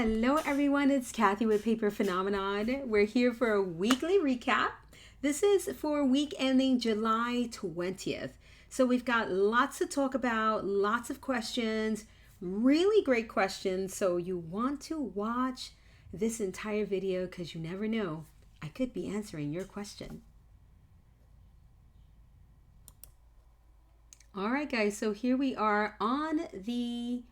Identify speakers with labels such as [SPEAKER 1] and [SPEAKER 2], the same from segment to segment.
[SPEAKER 1] Hello everyone, it's Kathy with Paper Phenomenon. We're here for a weekly recap. This is for week ending July 20th. So we've got lots to talk about, lots of questions, really great questions. So you want to watch this entire video because you never know, I could be answering your question. All right guys, so here we are on the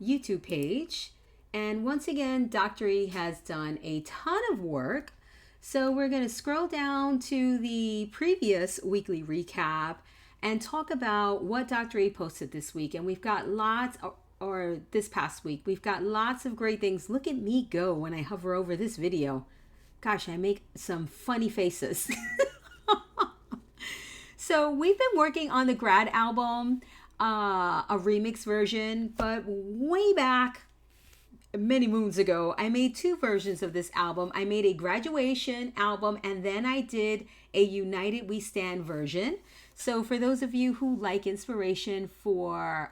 [SPEAKER 1] YouTube page. And once again, Dr. E has done a ton of work. So we're going to scroll down to the previous weekly recap and talk about what Dr. E posted this week. And we've got lots, or this past week, we've got lots of great things. Look at me go when I hover over this video. Gosh, I make some funny faces. So we've been working on the grad album, a remix version, but way back, many moons ago, I made two versions of this album. I made a graduation album and then I did a United We Stand version. So for those of you who like inspiration for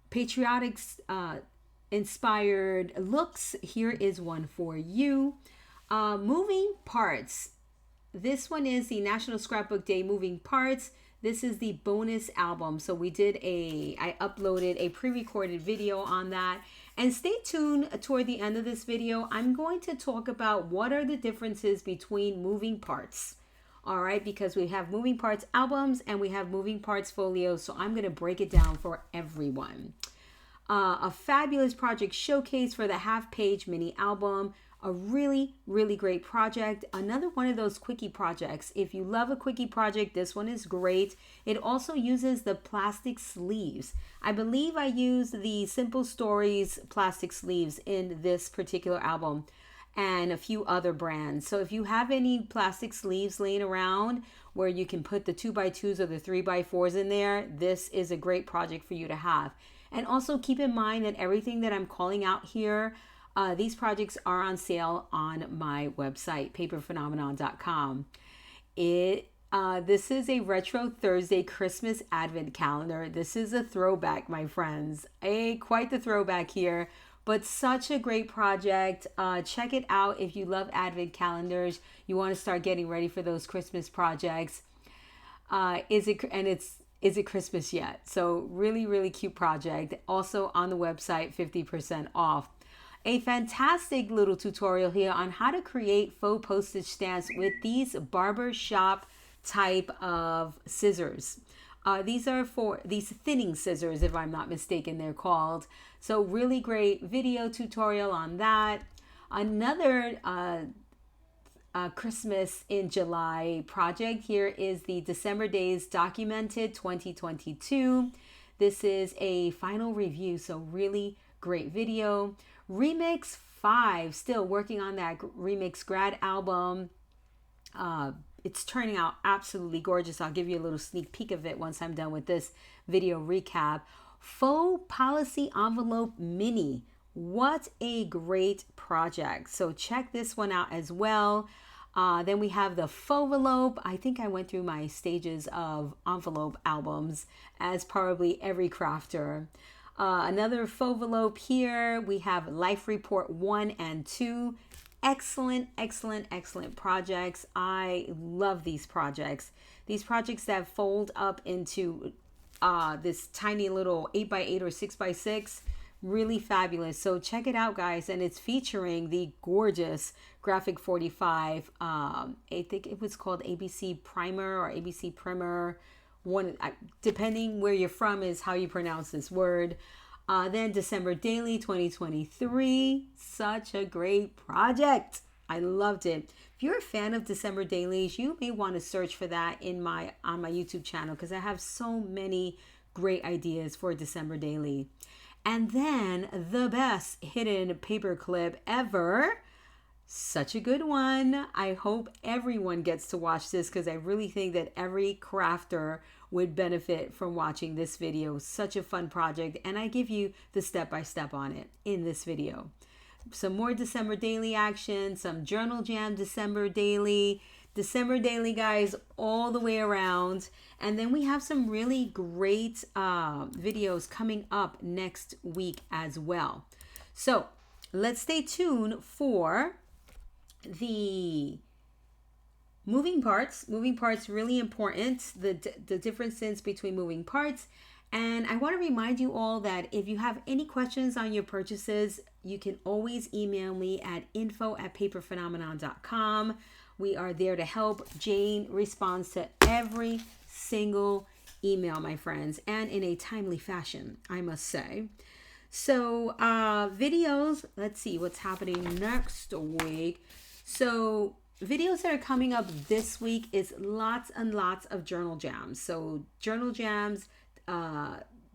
[SPEAKER 1] patriotic inspired looks, here is one for you. Moving Parts. This one is the National Scrapbook Day Moving Parts. This is the bonus album. So I uploaded a pre-recorded video on that. And stay tuned toward the end of this video. I'm going to talk about what are the differences between moving parts. All right, because we have moving parts albums and we have moving parts folios. So I'm going to break it down for everyone. A fabulous project showcase for the half-page mini album. A really, really great project. Another one of those quickie projects. If you love a quickie project, this one is great. It also uses the plastic sleeves. I believe I used the Simple Stories plastic sleeves in this particular album and a few other brands. So if you have any plastic sleeves laying around where you can put the 2x2s or the 3x4s in there, this is a great project for you to have. And also keep in mind that everything that I'm calling out here, these projects are on sale on my website, paperphenomenon.com. This is a Retro Thursday Christmas Advent Calendar. This is a throwback, my friends. Quite the throwback here, but such a great project. Check it out if you love Advent calendars. You want to start getting ready for those Christmas projects. Is it Christmas yet? So really, really cute project. Also on the website, 50% off. A fantastic little tutorial here on how to create faux postage stamps with these barbershop type of scissors. These are for these thinning scissors, if I'm not mistaken, they're called. So really great video tutorial on that. Another Christmas in July project here is the December Days Documented 2022. This is a final review, so really great video. Remix 5, still working on that remix grad album. It's turning out absolutely gorgeous. I'll give you a little sneak peek of it once I'm done with this video recap. Faux Policy Envelope Mini. What a great project. So check this one out as well. Then we have the faux envelope. I think I went through my stages of envelope albums, as probably every crafter. Another faux envelope here. We have Life Report 1 and 2. Excellent, excellent, excellent projects. I love these projects. These projects that fold up into this tiny little 8x8 or 6x6. Really fabulous. So check it out, guys. And it's featuring the gorgeous Graphic 45. I think it was called ABC Primer or ABC Primer. One, depending where you're from is how you pronounce this word. Then December Daily 2023. Such a great project. I loved it. If you're a fan of December Dailies, you may want to search for that on my YouTube channel because I have so many great ideas for December Daily. And then the best hidden paper clip ever. Such a good one. I hope everyone gets to watch this because I really think that every crafter would benefit from watching this video. Such a fun project, and I give you the step-by-step on it in this video. Some more December Daily action, some Journal Jam December Daily, guys, all the way around. And then we have some really great videos coming up next week as well. So let's stay tuned for the moving parts. Moving parts really important. The differences between moving parts. And I want to remind you all that if you have any questions on your purchases, you can always email me at info@paperphenomenon.com. We are there to help. Jane responds to every single email, my friends, and in a timely fashion, I must say. So videos, let's see what's happening next week. So videos that are coming up this week is lots and lots of journal jams. So journal jams,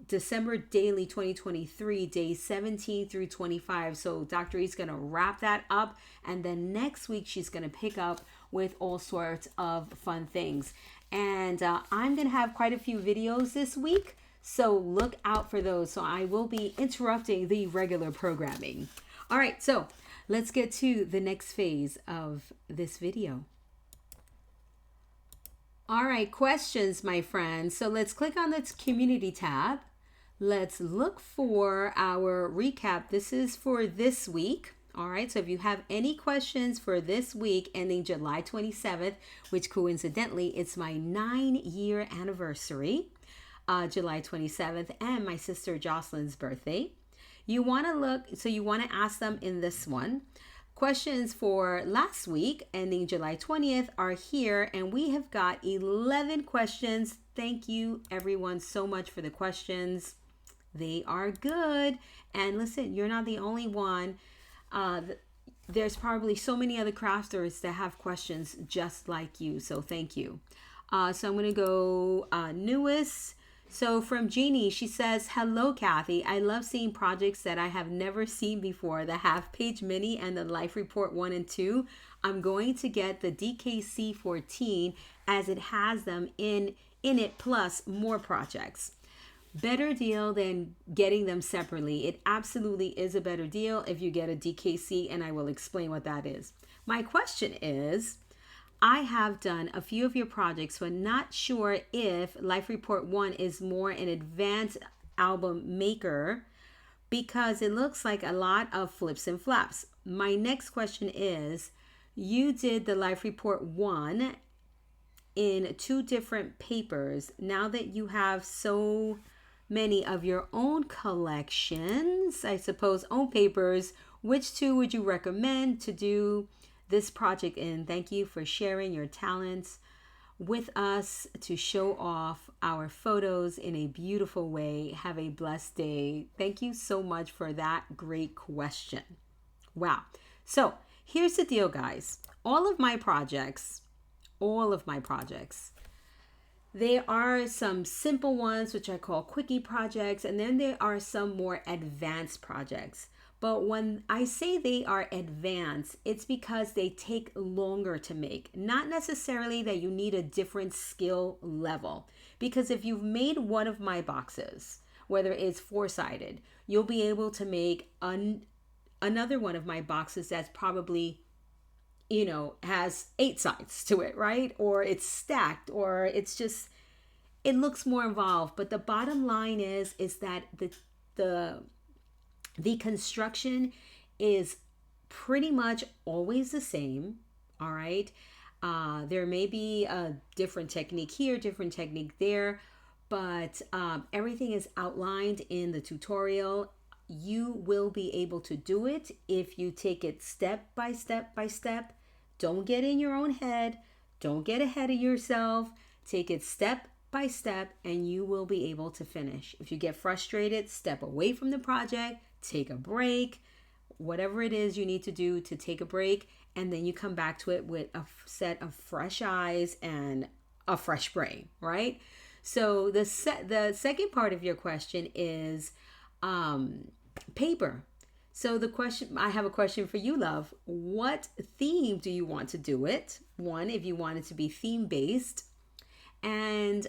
[SPEAKER 1] December daily 2023, days 17 through 25. So Dr. E's going to wrap that up. And then next week, she's going to pick up with all sorts of fun things. And I'm going to have quite a few videos this week. So look out for those. So I will be interrupting the regular programming. All right, so let's get to the next phase of this video. All right, questions, my friends. So let's click on this community tab. Let's look for our recap. This is for this week. All right, so if you have any questions for this week ending July 27th, which coincidentally, it's my 9-year anniversary, July 27th, and my sister Jocelyn's birthday. You want to ask them in this one. Questions for last week ending July 20th are here, and we have got 11 questions. Thank you everyone so much for the questions. They are good. And listen, you're not the only one. There's probably so many other crafters that have questions just like you. So thank you. So I'm going to go newest. So from Jeannie, she says, hello, Kathy. I love seeing projects that I have never seen before, the half-page mini and the life report 1 and 2. I'm going to get the DKC 14 as it has them in it, plus more projects. Better deal than getting them separately. It absolutely is a better deal if you get a DKC, and I will explain what that is. My question is, I have done a few of your projects, but not sure if Life Report 1 is more an advanced album maker because it looks like a lot of flips and flaps. My next question is, you did the Life Report 1 in 2 different papers. Now that you have so many of your own collections, I suppose, own papers, which 2 would you recommend to do this project in? Thank you for sharing your talents with us to show off our photos in a beautiful way. Have a blessed day. Thank you so much for that great question. Wow. So here's the deal, guys. All of my projects, there are some simple ones, which I call quickie projects, and then there are some more advanced projects. But when I say they are advanced, it's because they take longer to make. Not necessarily that you need a different skill level. Because if you've made one of my boxes, whether it's 4-sided, you'll be able to make another one of my boxes that's probably, has 8 sides to it, right? Or it's stacked, or it's just, it looks more involved. But the bottom line is that the construction is pretty much always the same, all right? There may be a different technique here, different technique there, but everything is outlined in the tutorial. You will be able to do it if you take it step by step by step. Don't get in your own head. Don't get ahead of yourself. Take it step by step, and you will be able to finish. If you get frustrated, step away from the project. Take a break, whatever it is you need to do to take a break, and then you come back to it with a set of fresh eyes and a fresh brain, right? So the second part of your question is paper. So I have a question for you, love. What theme do you want to do it? One, if you want it to be theme based, and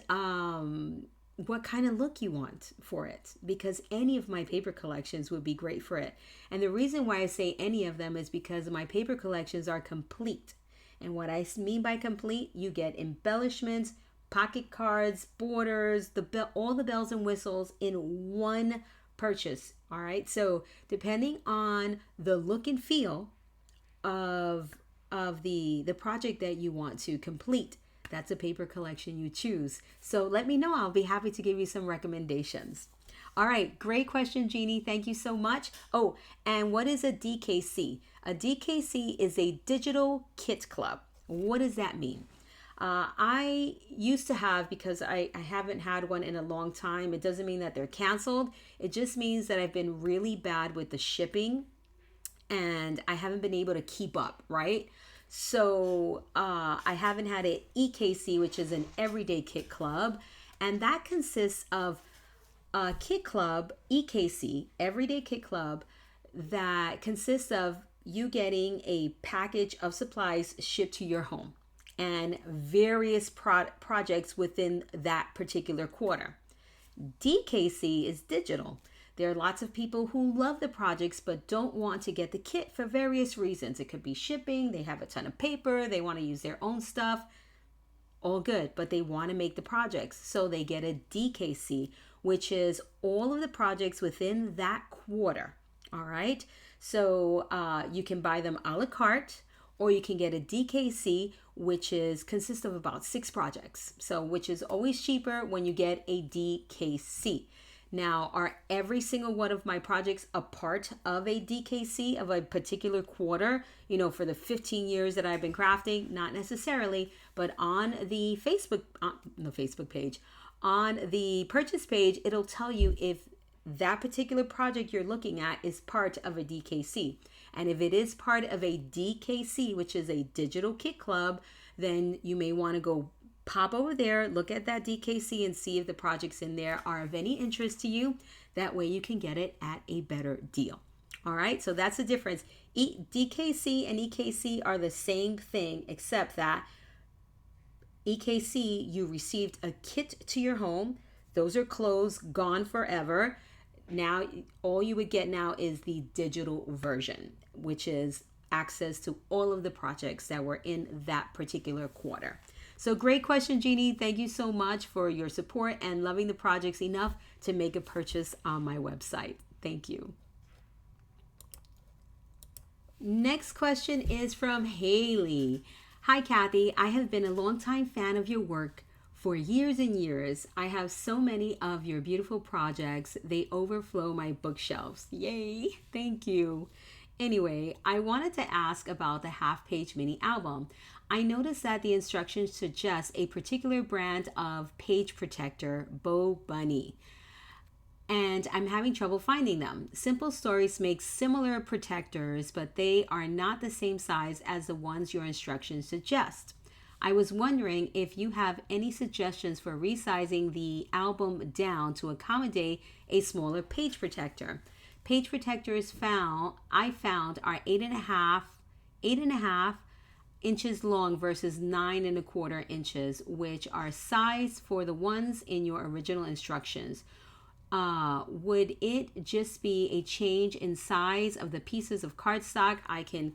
[SPEAKER 1] what kind of look you want for it, because any of my paper collections would be great for it. And the reason why I say any of them is because my paper collections are complete. And what I mean by complete, you get embellishments, pocket cards, borders, all the bells and whistles in one purchase. All right. So depending on the look and feel of the project that you want to complete, that's a paper collection you choose. So let me know. I'll be happy to give you some recommendations. All right, great question, Jeannie. Thank you so much. Oh, and what is a DKC? A DKC is a digital kit club. What does that mean? I used to have, because I haven't had one in a long time. It doesn't mean that they're canceled. It just means that I've been really bad with the shipping and I haven't been able to keep up, right? So I haven't had an EKC, which is an everyday kit club. And that consists of a kit club, EKC, everyday kit club, that consists of you getting a package of supplies shipped to your home and various projects within that particular quarter. DKC is digital. There are lots of people who love the projects but don't want to get the kit for various reasons. It could be shipping, they have a ton of paper, they want to use their own stuff. All good, but they want to make the projects. So they get a DKC, which is all of the projects within that quarter. All right. So you can buy them a la carte, or you can get a DKC, which consists of about 6 projects. So which is always cheaper when you get a DKC. Now, are every single one of my projects a part of a DKC of a particular quarter? You know, for the 15 years that I've been crafting? Not necessarily, but on the Facebook page, on the purchase page, it'll tell you if that particular project you're looking at is part of a DKC. And if it is part of a DKC, which is a digital kit club, then you may want to go pop over there, look at that DKC and see if the projects in there are of any interest to you. That way you can get it at a better deal. All right, so that's the difference. DKC and EKC are the same thing, except that EKC, you received a kit to your home. Those are closed, gone forever. Now, all you would get now is the digital version, which is access to all of the projects that were in that particular quarter. So great question, Jeannie. Thank you so much for your support and loving the projects enough to make a purchase on my website. Thank you. Next question is from Haley. Hi, Kathy. I have been a longtime fan of your work for years and years. I have so many of your beautiful projects. They overflow my bookshelves. Yay. Thank you. Anyway, I wanted to ask about the half-page mini album. I noticed that the instructions suggest a particular brand of page protector, Bo Bunny, and I'm having trouble finding them. Simple Stories makes similar protectors, but they are not the same size as the ones your instructions suggest. I was wondering if you have any suggestions for resizing the album down to accommodate a smaller page protector. Page protectors I found are 8.5 inches long versus 9.25 inches, which are sized for the ones in your original instructions. Would it just be a change in size of the pieces of cardstock I can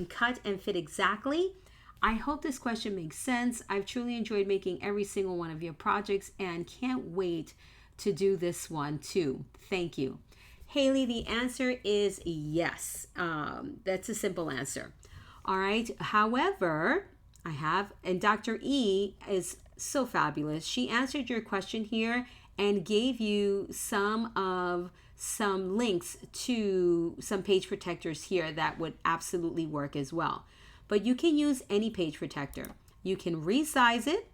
[SPEAKER 1] cut and fit exactly? I hope this question makes sense. I've truly enjoyed making every single one of your projects and can't wait to do this one too. Thank you. Haley, the answer is yes. That's a simple answer. All right. However, and Dr. E is so fabulous. She answered your question here and gave you some links to some page protectors here that would absolutely work as well. But you can use any page protector. You can resize it.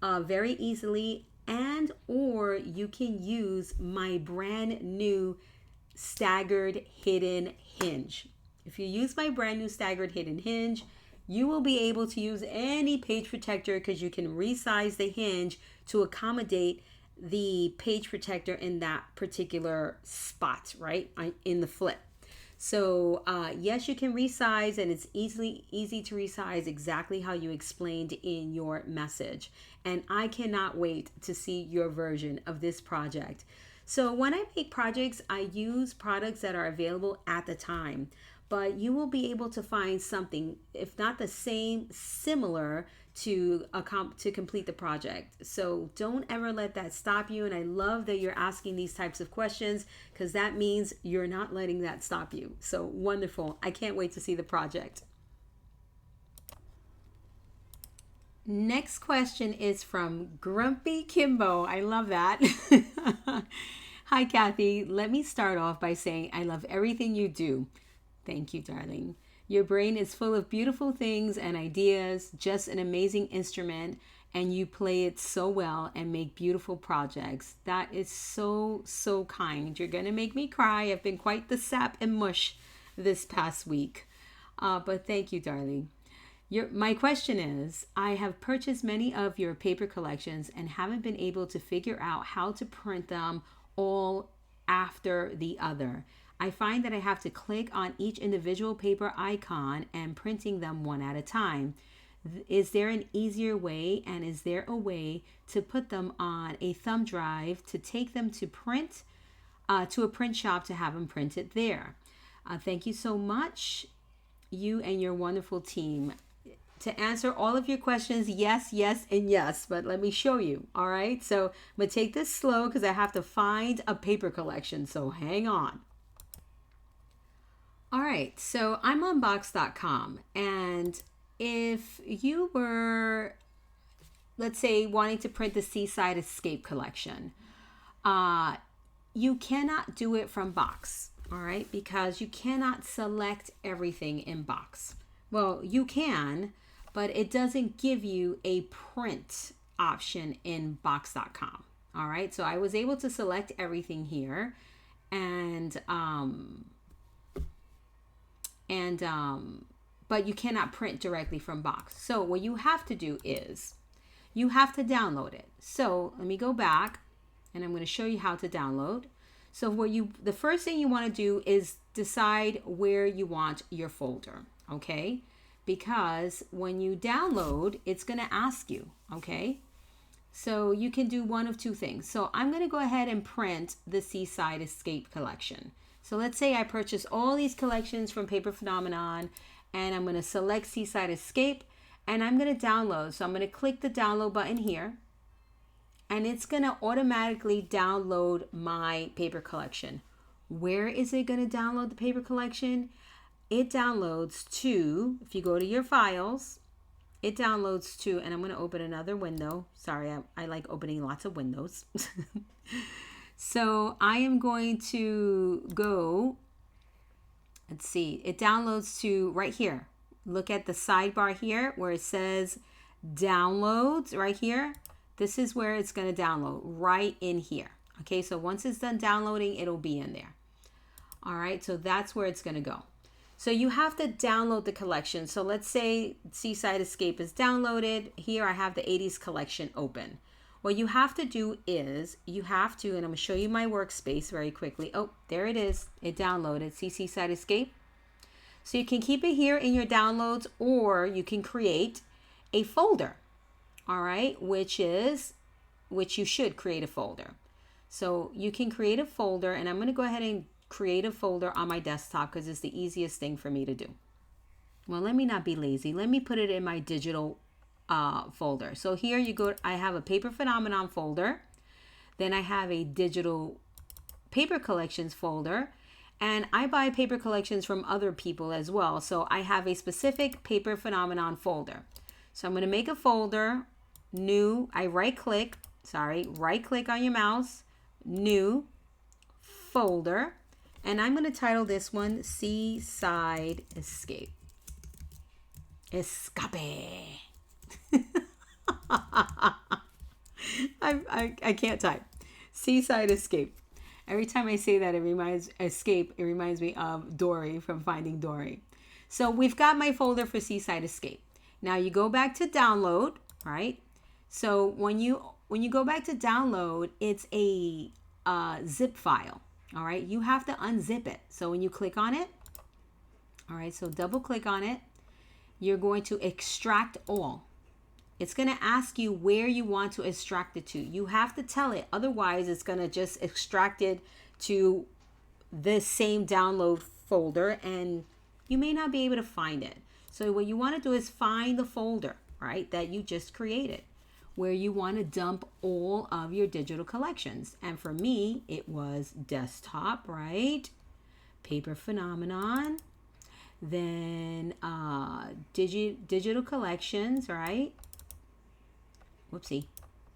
[SPEAKER 1] Very easily, or you can use my brand new staggered hidden hinge. If you use my brand new staggered hidden hinge, you will be able to use any page protector because you can resize the hinge to accommodate the page protector in that particular spot, right, in the flip. So yes, you can resize, and it's easy to resize exactly how you explained in your message. And I cannot wait to see your version of this project. So when I make projects, I use products that are available at the time. But you will be able to find something, if not the same, similar to complete the project. So don't ever let that stop you. And I love that you're asking these types of questions, because that means you're not letting that stop you. So wonderful. I can't wait to see the project. Next question is from Grumpy Kimbo. I love that. Hi, Kathy. Let me start off by saying I love everything you do. Thank you, darling. Your brain is full of beautiful things and ideas, just an amazing instrument, and you play it so well and make beautiful projects. That is so, so kind. You're going to make me cry. I've been quite the sap and mush this past week. But thank you, darling. My question is, I have purchased many of your paper collections and haven't been able to figure out how to print them all after the other. I find that I have to click on each individual paper icon and printing them one at a time. Is there an easier way, and is there a way to put them on a thumb drive to take them to print to a print shop to have them printed there? Thank you so much, you and your wonderful team. To answer all of your questions, yes, yes, and yes, but let me show you. All right, so I'm gonna take this slow because I have to find a paper collection, so hang on. All right, so I'm on Box.com, and if you were, let's say, wanting to print the Seaside Escape collection, you cannot do it from Box, all right, because you cannot select everything in Box. Well, you can, but it doesn't give you a print option in Box.com, all right? So I was able to select everything here, but you cannot print directly from Box. So what you have to do is you have to download it. So let me go back, and I'm going to show you how to download. So the first thing you want to do is decide where you want your folder, okay? Because when you download, it's going to ask you, okay? So you can do one of two things. So I'm going to go ahead and print the Seaside Escape collection. So let's say I purchased all these collections from Paper Phenomenon, and I'm going to select Seaside Escape, and I'm going to download. So I'm going to click the download button here, and it's going to automatically download my paper collection. Where is it going to download the paper collection? It downloads to, if you go to your files, it downloads to, and I'm going to open another window. Sorry, I like opening lots of windows. So I am going to go, let's see, it downloads to right here. Look at the sidebar here where it says downloads right here. This is where it's going to download, right in here. Okay, so once it's done downloading, it'll be in there. All right, so that's where it's going to go. So you have to download the collection. So let's say Seaside Escape is downloaded. Here I have the 80s collection open. What you have to do is you have to, and I'm going to show you my workspace very quickly. Oh, there it is. It downloaded. See Seaside Escape? So you can keep it here in your downloads, or you can create a folder. All right, which you should create a folder. So you can create a folder, and I'm going to go ahead and create a folder on my desktop because it's the easiest thing for me to do. Well, let me not be lazy. Let me put it in my digital folder. So here you go. I have a Paper Phenomenon folder. Then I have a digital paper collections folder. And I buy paper collections from other people as well. So I have a specific Paper Phenomenon folder. So I'm going to make a folder, new. I right click on your mouse, new folder. And I'm going to title this one Seaside Escape. Escape. I can't type. Seaside Escape. Every time I say that, it reminds me of Dory from Finding Dory. So we've got my folder for Seaside Escape. Now you go back to download, right? So when you go back to download, it's a zip file. All right, you have to unzip it. So when you click on it, all right, so double click on it, you're going to extract all. It's going to ask you where you want to extract it to. You have to tell it. Otherwise, it's going to just extract it to this same download folder, and you may not be able to find it. So what you want to do is find the folder. right, that you just created, where you want to dump all of your digital collections. And for me, it was desktop, right? Paper Phenomenon. Then digital collections, right? Whoopsie.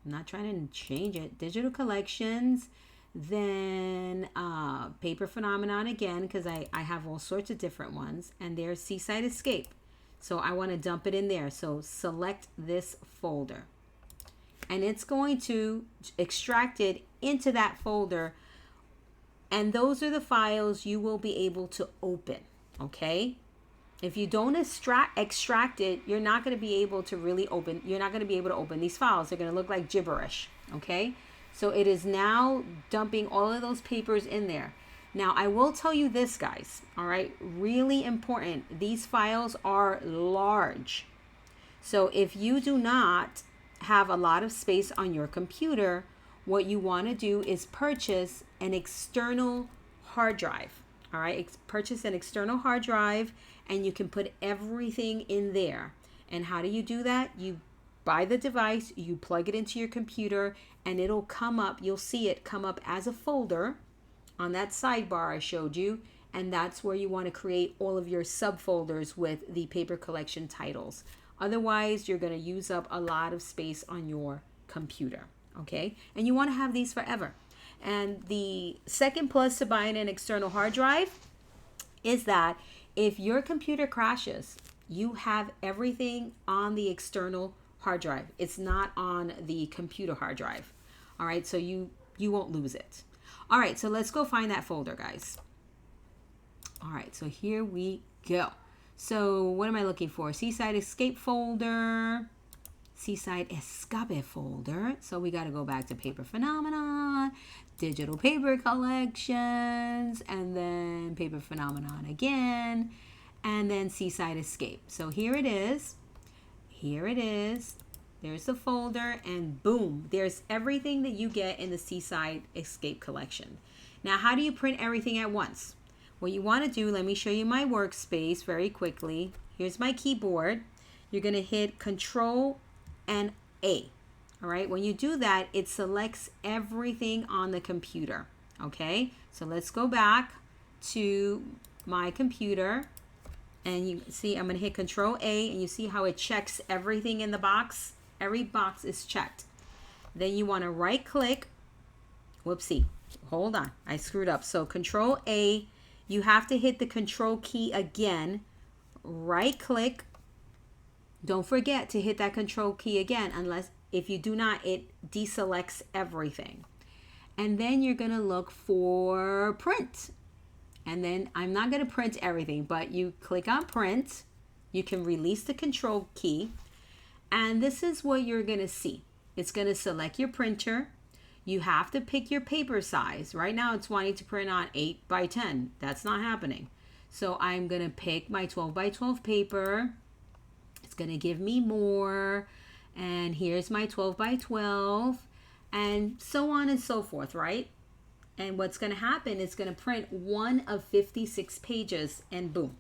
[SPEAKER 1] I'm not trying to change it. Digital collections. Then Paper Phenomenon again, because I have all sorts of different ones. And there's Seaside Escape. So I want to dump it in there. So select this folder. And it's going to extract it into that folder. And those are the files you will be able to open. Okay? If you don't extract it, you're not going to be able to really open. You're not going to be able to open these files. They're going to look like gibberish. Okay? So it is now dumping all of those papers in there. Now, I will tell you this, guys. All right? Really important. These files are large. So if you do not have a lot of space on your computer, what you want to do is purchase an external hard drive. All right? Purchase an external hard drive, and you can put everything in there. And how do you do that? You buy the device, you plug it into your computer, and it'll come up. You'll see it come up as a folder on that sidebar I showed you. And that's where you want to create all of your subfolders with the paper collection titles. Otherwise, you're going to use up a lot of space on your computer. Okay? And you want to have these forever. And the second plus to buying an external hard drive is that if your computer crashes, you have everything on the external hard drive. It's not on the computer hard drive. All right, so you won't lose it. All right, so let's go find that folder, guys. All right, so here we go. So what am I looking for? Seaside Escape folder. Seaside Escape folder. So we got to go back to Paper Phenomenon, Digital Paper Collections, and then Paper Phenomenon again, and then Seaside Escape. So here it is. Here it is. There's the folder, and boom, there's everything that you get in the Seaside Escape collection. Now, how do you print everything at once? What you want to do, let me show you my workspace very quickly. Here's my keyboard. You're going to hit Control and A. All right, when you do that, it selects everything on the computer. Okay, so let's go back to my computer, and you see I'm going to hit Control A, and you see how it checks everything in the box. Every box is checked. Then you want to right click. Whoopsie, hold on, I screwed up. So Control A, you have to hit the Control key again, right click. Don't forget to hit that Control key again, unless if you do not, it deselects everything. And then you're going to look for print. And then I'm not going to print everything, but you click on print. You can release the Control key. And this is what you're going to see. It's going to select your printer. You have to pick your paper size. Right now it's wanting to print on 8 by 10. That's not happening. So I'm going to pick my 12 by 12 paper. It's going to give me more. And here's my 12 by 12. And so on and so forth, right? And what's going to happen is going to print one of 56 pages, and boom.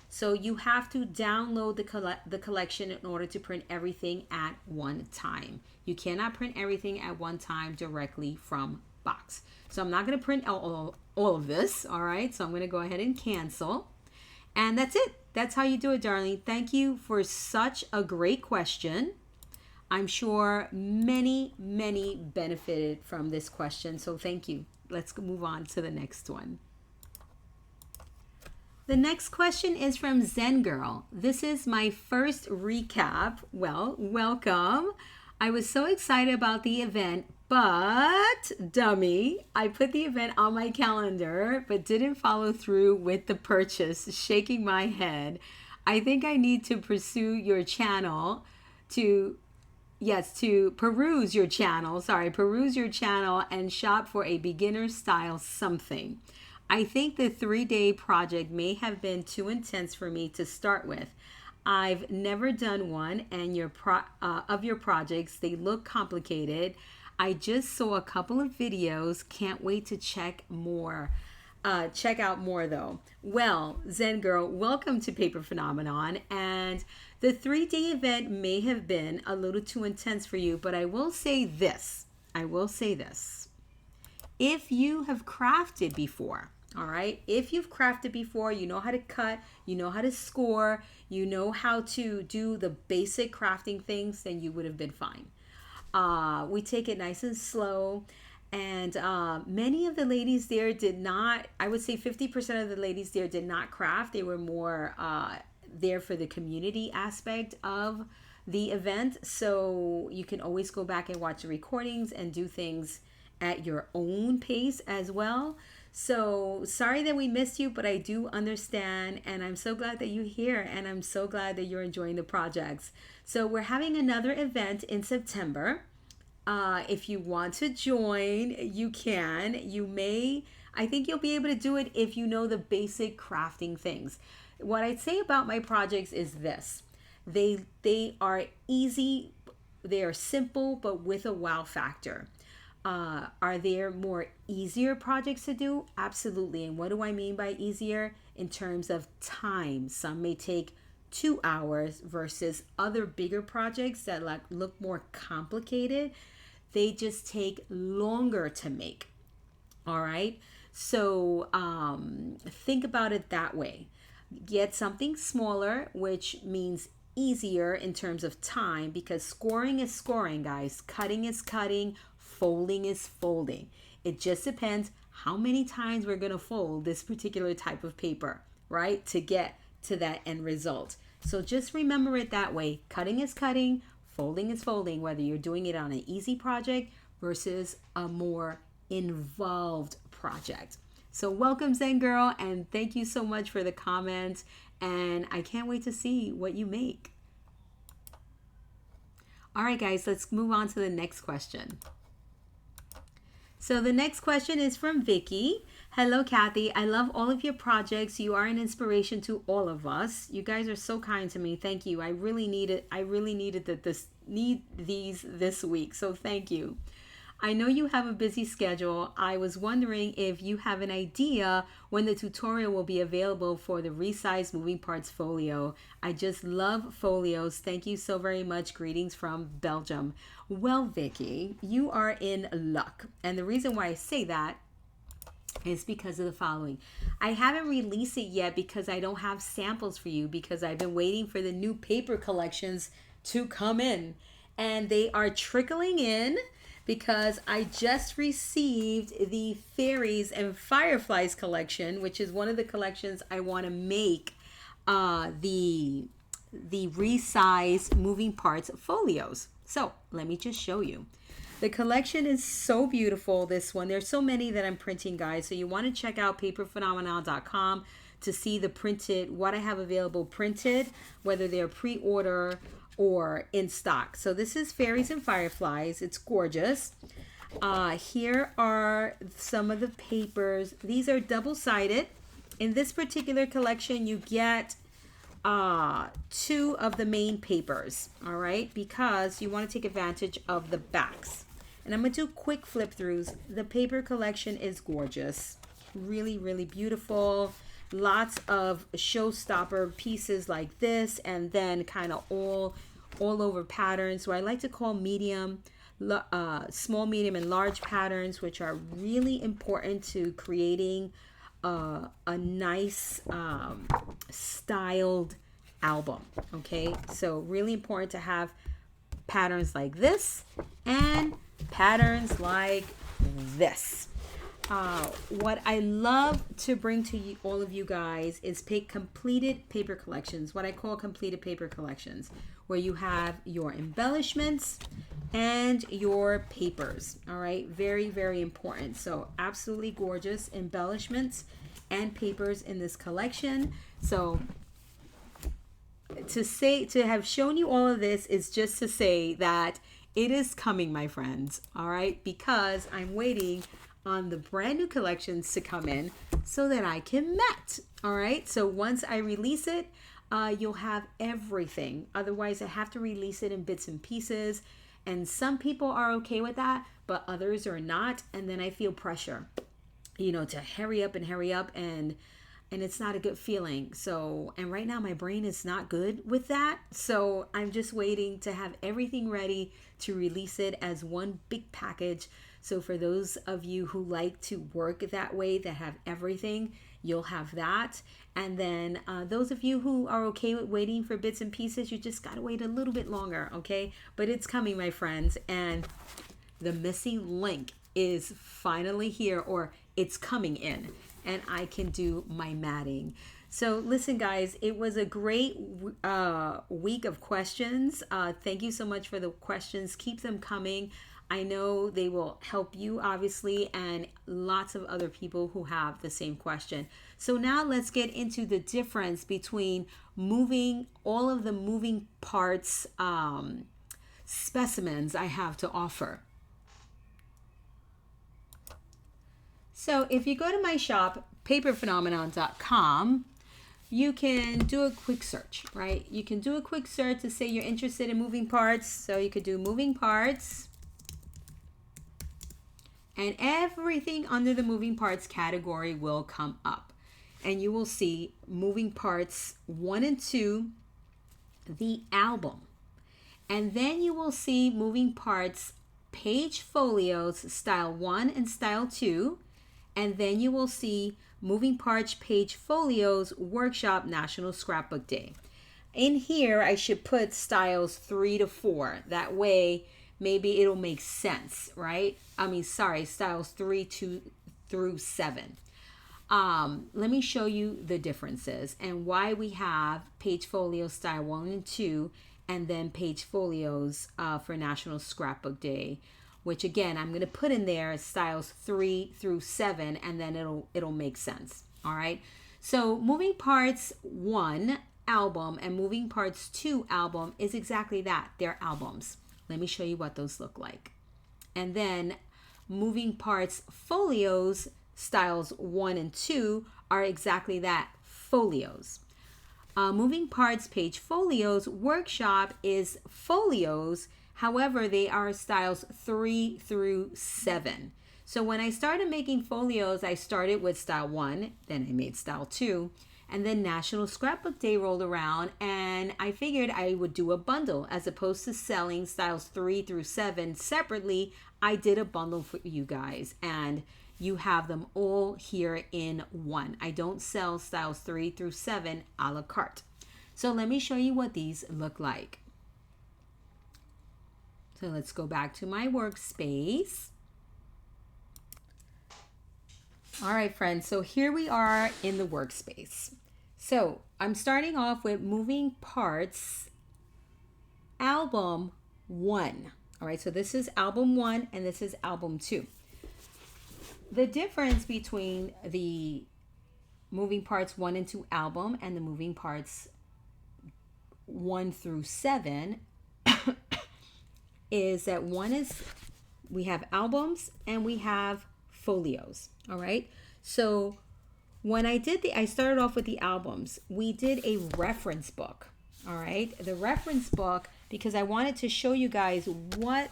[SPEAKER 1] So you have to download the collection in order to print everything at one time. You cannot print everything at one time directly from Box. So I'm not going to print all of this, all right? So I'm going to go ahead and cancel. And that's it. That's how you do it, darling. Thank you for such a great question. I'm sure many benefited from this question. So thank you. Let's move on to the next one. The next question is from Zen Girl. This is my first recap. Well, welcome. I was so excited about the event, but dummy, I put the event on my calendar, but didn't follow through with the purchase, shaking my head. I think I need to pursue your channel to peruse your channel and shop for a beginner style something. I think the 3-day project may have been too intense for me to start with. I've never done one, and your projects, they look complicated. I just saw a couple of videos. Can't wait to check more. check out more though. Well, Zen Girl, welcome to Paper Phenomenon. And the 3-day event may have been a little too intense for you, but I will say this. If you have crafted before, all right, if you've crafted before, you know how to cut, you know how to score, you know how to do the basic crafting things, then you would have been fine. We take it nice and slow. And many of the ladies there did not, I would say 50% of the ladies there did not craft. They were more there for the community aspect of the event. So you can always go back and watch the recordings and do things at your own pace as well. So sorry that we missed you, but I do understand. And I'm so glad that you're here. And I'm so glad that you're enjoying the projects. So we're having another event in September. If you want to join, you can. You may. I think you'll be able to do it if you know the basic crafting things. What I'd say about my projects is this. They are easy. They are simple, but with a wow factor. Are there more easier projects to do? Absolutely. And what do I mean by easier? In terms of time. Some may take 2 hours versus other bigger projects that look more complicated. They just take longer to make. All right. So think about it that way. Get something smaller, which means easier in terms of time, because scoring is scoring, guys. Cutting is cutting. Folding is folding. It just depends how many times we're going to fold this particular type of paper, right? To get to that end result. So just remember it that way. Cutting is cutting. Folding is folding, whether you're doing it on an easy project versus a more involved project. So welcome, Zen Girl, and thank you so much for the comments. And I can't wait to see what you make. All right, guys, let's move on to the next question. So the next question is from Vicky. Hello, Kathy. I love all of your projects. You are an inspiration to all of us. You guys are so kind to me. Thank you. I really needed these this week. So thank you. I know you have a busy schedule. I was wondering if you have an idea when the tutorial will be available for the Resize Moving Parts folio. I just love folios. Thank you so very much. Greetings from Belgium. Well, Vicky, you are in luck. And the reason why I say that is because of the following. I haven't released it yet because I don't have samples for you, because I've been waiting for the new paper collections to come in. And they are trickling in because I just received the Fairies and Fireflies collection, which is one of the collections I want to make the Resize Moving Parts folios. So let me just show you. The collection is so beautiful, this one. There's so many that I'm printing, guys. So you want to check out paperphenomenon.com to see the printed, what I have available printed, whether they're pre-order or in stock. So this is Fairies and Fireflies. It's gorgeous. Here are some of the papers. These are double-sided. In this particular collection, you get 2 of the main papers, all right, because you want to take advantage of the backs. And I'm going to do quick flip throughs. The paper collection is gorgeous. Really, really beautiful. Lots of showstopper pieces like this, and then kind of all over patterns. So I like to call medium, small, medium, and large patterns, which are really important to creating a nice styled album. Okay, so really important to have patterns like this and patterns like this. What I love to bring to you, all of you guys, is completed paper collections, what I call completed paper collections, where you have your embellishments and your papers. All right, very, very important. So absolutely gorgeous embellishments and papers in this collection. So to have shown you all of this is just to say that it is coming, my friends. All right, because I'm waiting on the brand new collections to come in so that I can met. All right, so once I release it, you'll have everything. Otherwise, I have to release it in bits and pieces, and some people are okay with that, but others are not, and then I feel pressure. to hurry up and it's not a good feeling. So, and right now my brain is not good with that. So I'm just waiting to have everything ready to release it as one big package. So for those of you who like to work that way, that have everything, you'll have that. And then those of you who are okay with waiting for bits and pieces, you just gotta wait a little bit longer, okay? But it's coming, my friends. And the missing link is finally here, or it's coming in, and I can do my matting. So listen, guys, it was a great week of questions. Thank you so much for the questions. Keep them coming. I know they will help you, obviously, and lots of other people who have the same question. So now let's get into the difference between moving all of the moving parts specimens I have to offer. So if you go to my shop, paperphenomenon.com, you can do a quick search, right? You can do a quick search to say you're interested in moving parts. So you could do moving parts, and everything under the moving parts category will come up. And you will see moving parts 1 and 2, the album. And then you will see moving parts page folios, style 1 and style 2. And then you will see moving parts page folios workshop National Scrapbook Day. In here, I should put styles 3 to 4. That way, maybe it'll make sense, right? Styles 3 through 7. Let me show you the differences and why we have page folios style 1 and 2, and then page folios for National Scrapbook Day, which again, I'm going to put in there styles 3 through 7, and then it'll make sense. All right. So moving parts 1 album and moving parts 2 album is exactly that. They're albums. Let me show you what those look like. And then moving parts folios styles 1 and 2 are exactly that, folios. Moving parts page folios workshop is folios. However, they are styles 3 through 7. So when I started making folios, I started with style 1, then I made style 2, and then National Scrapbook Day rolled around, and I figured I would do a bundle. As opposed to selling styles 3 through 7 separately, I did a bundle for you guys, and you have them all here in one. I don't sell styles 3 through 7 a la carte. So let me show you what these look like. So let's go back to my workspace. All right, friends, so here we are in the workspace. So I'm starting off with moving parts album 1. All right, so this is album 1 and this is album 2. The difference between the moving parts 1 and 2 album and the moving parts 1 through 7 is that we have albums and we have folios. All right. So when I started off with the albums, we did a reference book. All right. The reference book, because I wanted to show you guys what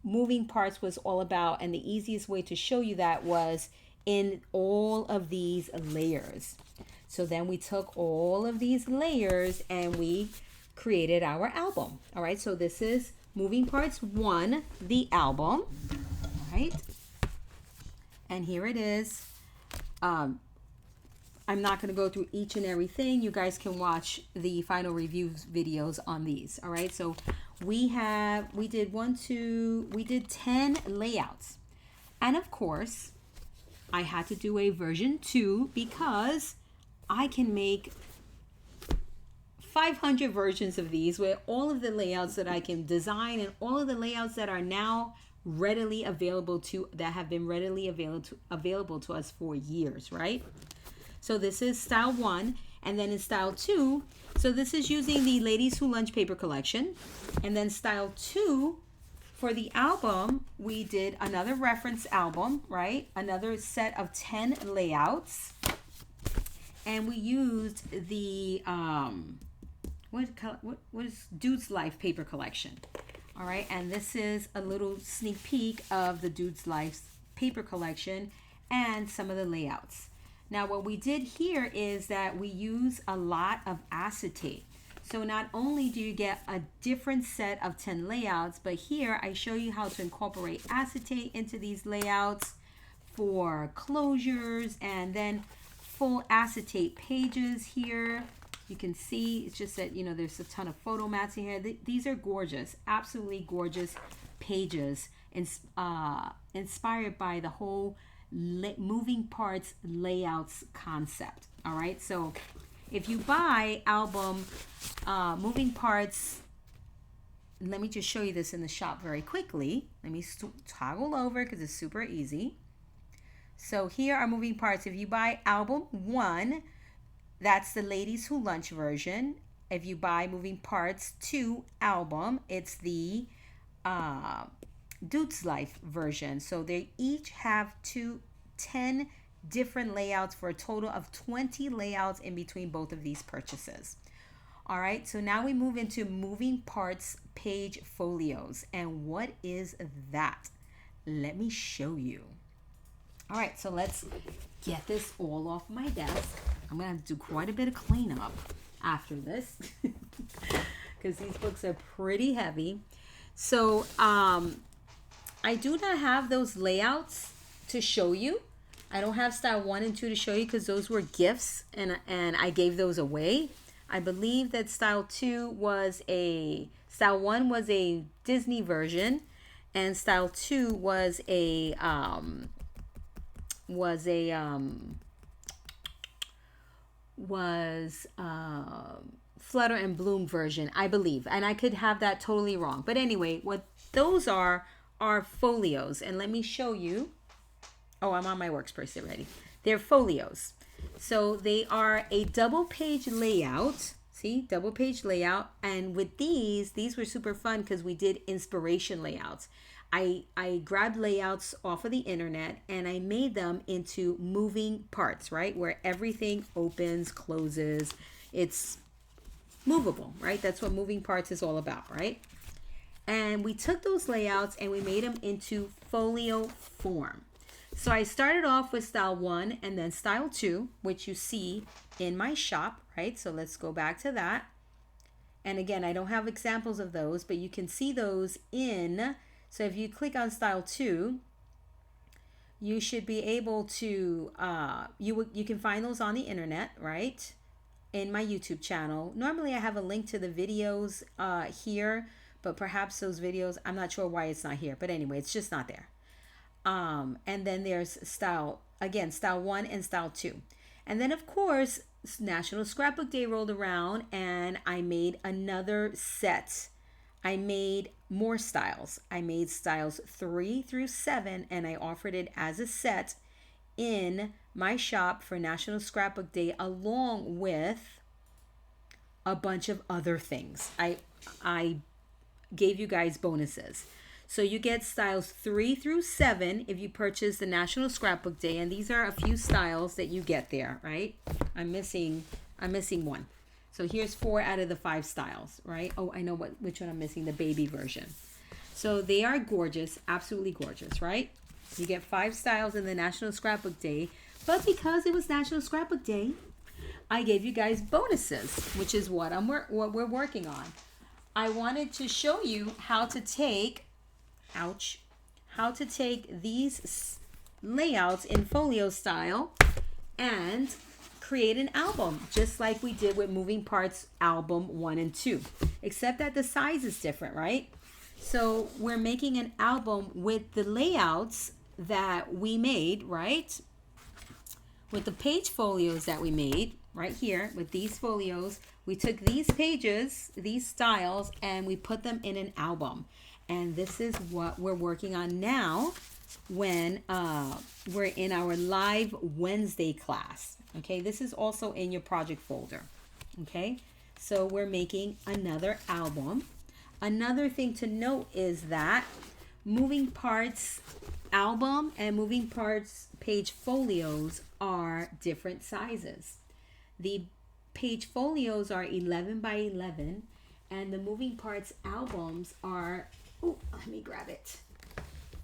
[SPEAKER 1] moving parts was all about. And the easiest way to show you that was in all of these layers. So then we took all of these layers and we created our album. All right. So this is moving parts 1, the album. All right. And here it is. I'm not going to go through each and everything. You guys can watch the final reviews videos on these. All right. So we did 10 layouts. And of course, I had to do a version 2 because I can make 500 versions of these with all of the layouts that I can design and all of the layouts that are now readily available that have been readily available to us for years, right? So this is style 1, and then in style 2, so this is using the Ladies Who Lunch paper collection, and then style 2 for the album, we did another reference album, right? Another set of 10 layouts, and we used the what is Dude's Life paper collection. All right, and this is a little sneak peek of the Dude's Life paper collection. and some of the layouts. Now what we did here is that we use a lot of acetate. So not only do you get a different set of 10 layouts, but here I show you how to incorporate acetate into these layouts for closures, and then full acetate pages here. You can see it's just that, you know, there's a ton of photo mats in here. These are gorgeous, absolutely gorgeous pages, inspired by the whole moving parts layouts concept. All right, so if you buy album moving parts, let me just show you this in the shop very quickly. Let me toggle over because it's super easy. So here are moving parts. If you buy album 1, that's the Ladies Who Lunch version. If you buy moving parts 2 album, it's the Dude's Life version. So they each have 10 different layouts for a total of 20 layouts in between both of these purchases. All right, so now we move into moving parts page folios. And what is that? Let me show you. All right, so let's get this all off my desk. I'm gonna have to do quite a bit of cleanup after this because these books are pretty heavy. So I do not have those layouts to show you. I don't have style 1 and 2 to show you because those were gifts and I gave those away. I believe that style 1 was a Disney version, and style 2 was a Flutter and Bloom version, I believe, and I could have that totally wrong. But anyway, what those are folios, and let me show you. Oh, I'm on my workspace already. They're folios. So they are a double page layout. See, double page layout. And with these were super fun because we did inspiration layouts. I grabbed layouts off of the internet and I made them into moving parts, right? Where everything opens, closes. It's movable, right? That's what moving parts is all about, right? And we took those layouts and we made them into folio form. So I started off with style 1 and then style 2, which you see in my shop, right? So let's go back to that. And again, I don't have examples of those, but you can see those in. So if you click on style 2, you should be able to, you can find those on the internet, right? In my YouTube channel. Normally I have a link to the videos here, but perhaps those videos, I'm not sure why it's not here, but anyway, it's just not there. And then there's style 1 and style 2. And then of course, National Scrapbook Day rolled around and I made another set. I made more styles. I made styles 3 through 7 and I offered it as a set in my shop for National Scrapbook Day along with a bunch of other things. I gave you guys bonuses. So you get styles 3 through 7 if you purchase the National Scrapbook Day, and these are a few styles that you get there, right? I'm missing one. So here's 4 out of the 5 styles, right? Oh, I know which one I'm missing, the baby version. So they are gorgeous, absolutely gorgeous, right? You get 5 styles in the National Scrapbook Day, but because it was National Scrapbook Day, I gave you guys bonuses, which is what we're working on. I wanted to show you how to take these layouts in folio style and create an album, just like we did with Moving Parts album 1 and 2, except that the size is different, right? So we're making an album with the layouts that we made, right? With the page folios that we made right here, with these folios, we took these pages, these styles, and we put them in an album. And this is what we're working on now when we're in our live Wednesday class. Okay, this is also in your project folder. Okay, so we're making another album. Another thing to note is that Moving Parts album and Moving Parts page folios are different sizes. The page folios are 11 by 11 and the Moving Parts albums are, oh, let me grab it,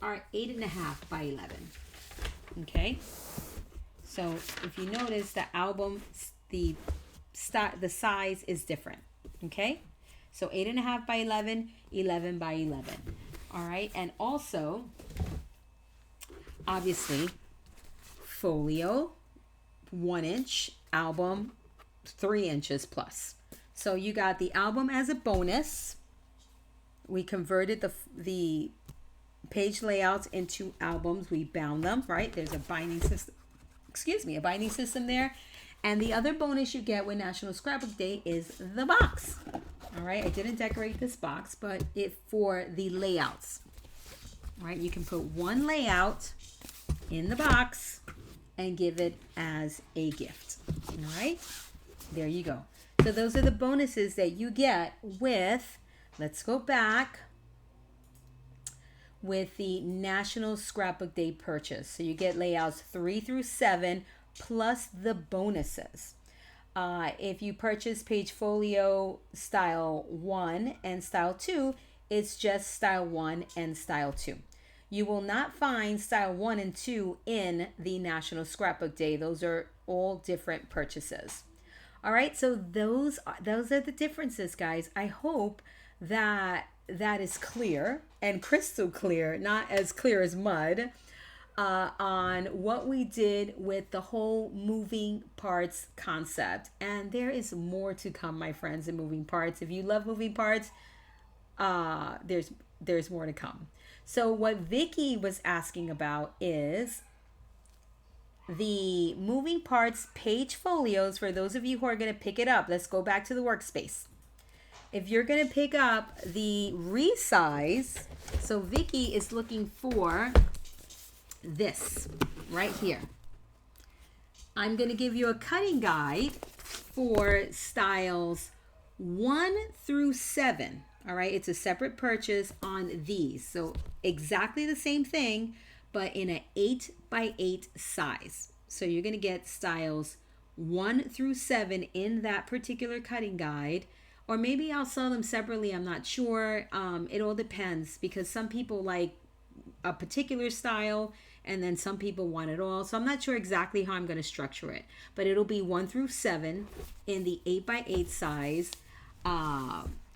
[SPEAKER 1] are 8.5 by 11. Okay, so if you notice, the album, the size is different. Okay, so 8.5 by 11, 11 by 11. All right, and also, obviously, folio, 1 inch, album, 3 inches plus. So you got the album as a bonus. We converted the page layouts into albums. We bound them, right? There's a binding system, a binding system there. And the other bonus you get with National Scrapbook Day is the box. All right, I didn't decorate this box, but for the layouts. All right, you can put one layout in the box and give it as a gift. All right, there you go. So those are the bonuses that you get with, let's go back, with the National Scrapbook Day purchase. So you get layouts 3 through 7 plus the bonuses. If you purchase page folio style 1 and style 2, it's just style 1 and style 2. You will not find style 1 and 2 in the National Scrapbook Day. Those are all different purchases. All right, so those are the differences, guys. I hope that is clear and crystal clear, not as clear as mud, on what we did with the whole moving parts concept. And there is more to come, my friends, in moving parts. If you love moving parts, there's more to come. So what Vicky was asking about is the moving parts page folios. For those of you who are going to pick it up, let's go back to the workspace. If you're going to pick up the resize, so Vicky is looking for this right here. I'm going to give you a cutting guide for styles 1 through 7. All right, it's a separate purchase on these. So exactly the same thing, but in an 8 by 8 size. So you're going to get styles 1 through 7 in that particular cutting guide. Or maybe I'll sell them separately. I'm not sure. It all depends, because some people like a particular style and then some people want it all. So I'm not sure exactly how I'm going to structure it. But it'll be 1 through 7 in the 8 by 8 size,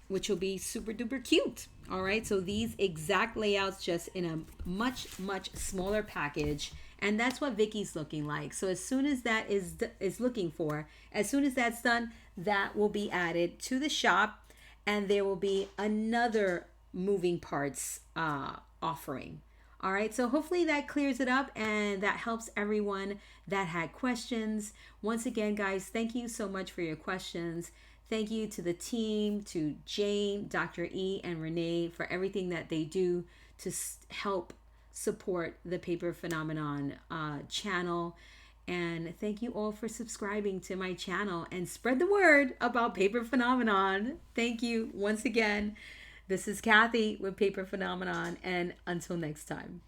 [SPEAKER 1] which will be super duper cute. All right, so these exact layouts, just in a much smaller package, and that's what Vicky's looking like. So as soon as that is looking for, as soon as that's done, that will be added to the shop, and there will be another moving parts offering. All right, so hopefully that clears it up and that helps everyone that had questions. Once again, guys, thank you so much for your questions. Thank you to the team, to Jane, Dr. E, and Renee for everything that they do to help support the Paper Phenomenon channel. And thank you all for subscribing to my channel and spread the word about Paper Phenomenon. Thank you once again. This is Kathy with Paper Phenomenon, and until next time.